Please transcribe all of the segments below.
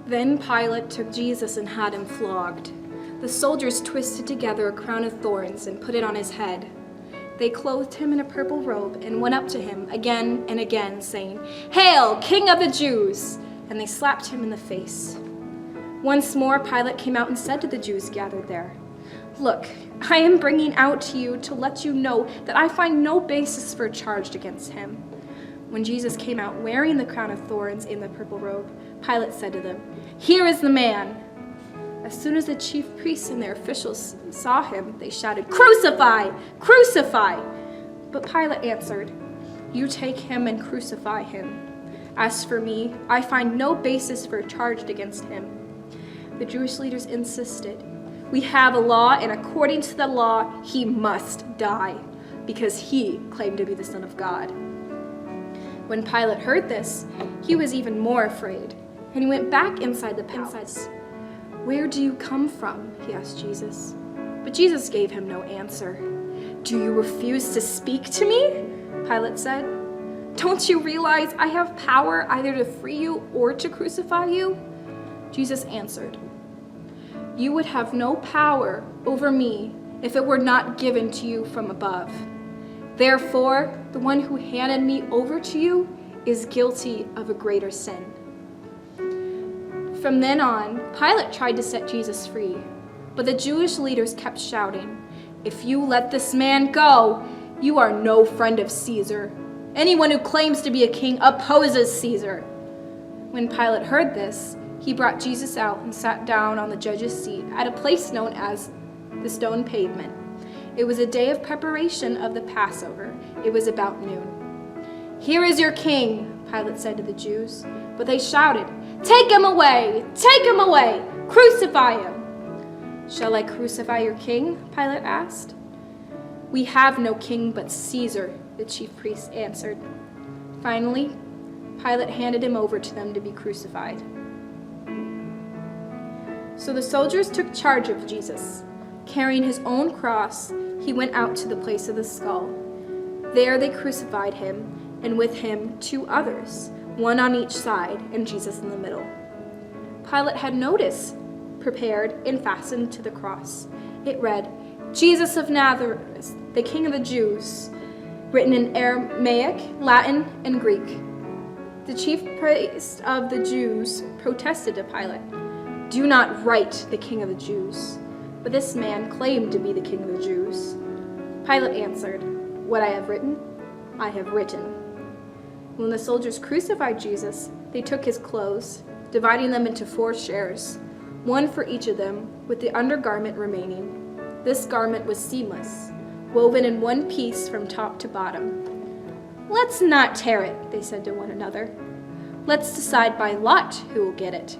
Then Pilate took Jesus and had him flogged. The soldiers twisted together a crown of thorns and put it on his head. They clothed him in a purple robe and went up to him again and again, saying, "Hail, King of the Jews!" And they slapped him in the face. Once more Pilate came out and said to the Jews gathered there, "Look, I am bringing out to you to let you know that I find no basis for a charge against him." When Jesus came out wearing the crown of thorns and the purple robe, Pilate said to them, "Here is the man." As soon as the chief priests and their officials saw him, they shouted, "Crucify! Crucify!" But Pilate answered, "You take him and crucify him. As for me, I find no basis for a charge against him." The Jewish leaders insisted, "We have a law, and according to the law, he must die, because he claimed to be the Son of God." When Pilate heard this, he was even more afraid, and he went back inside the palace. "Where do you come from?" he asked Jesus. But Jesus gave him no answer. "Do you refuse to speak to me?" Pilate said. "Don't you realize I have power either to free you or to crucify you?" Jesus answered, "You would have no power over me if it were not given to you from above. Therefore, the one who handed me over to you is guilty of a greater sin." From then on, Pilate tried to set Jesus free, but the Jewish leaders kept shouting, "If you let this man go, you are no friend of Caesar. Anyone who claims to be a king opposes Caesar." When Pilate heard this, he brought Jesus out and sat down on the judge's seat at a place known as the Stone Pavement. It was a day of preparation of the Passover. It was about noon. "Here is your king," Pilate said to the Jews. But they shouted, "Take him away! Take him away! Crucify him!" "Shall I crucify your king?" Pilate asked. "We have no king but Caesar," the chief priests answered. Finally, Pilate handed him over to them to be crucified. So the soldiers took charge of Jesus. Carrying his own cross, he went out to the place of the skull. There they crucified him, and with him 2 others, one on each side, and Jesus in the middle. Pilate had notice prepared and fastened to the cross. It read, "Jesus of Nazareth, the King of the Jews," written in Aramaic, Latin, and Greek. The chief priest of the Jews protested to Pilate, "Do not write the King of the Jews." But this man claimed to be the King of the Jews. Pilate answered, "What I have written, I have written." When the soldiers crucified Jesus, they took his clothes, dividing them into 4 shares, one for each of them, with the undergarment remaining. This garment was seamless, woven in one piece from top to bottom. "Let's not tear it," they said to one another. "Let's decide by lot who will get it."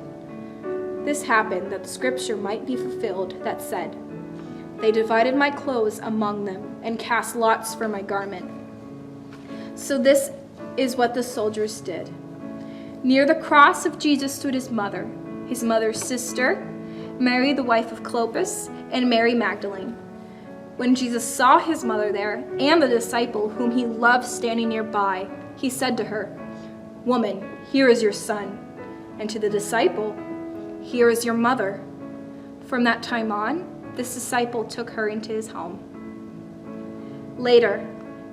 This happened that the scripture might be fulfilled that said, "They divided my clothes among them and cast lots for my garment." So this is what the soldiers did. Near the cross of Jesus stood his mother's sister, Mary the wife of Clopas, and Mary Magdalene. When Jesus saw his mother there and the disciple whom he loved standing nearby, he said to her, "Woman, here is your son," and to the disciple, "Here is your mother." From that time on, this disciple took her into his home. Later,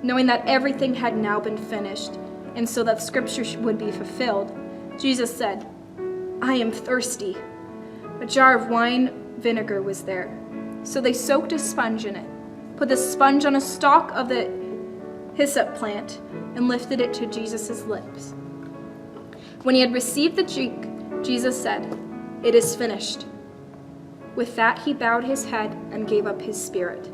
knowing that everything had now been finished, and so that scripture would be fulfilled, Jesus said, "I am thirsty." A jar of wine vinegar was there, so they soaked a sponge in it, put the sponge on a stalk of the hyssop plant, and lifted it to Jesus' lips. When he had received the drink, Jesus said, "It is finished." With that, he bowed his head and gave up his spirit.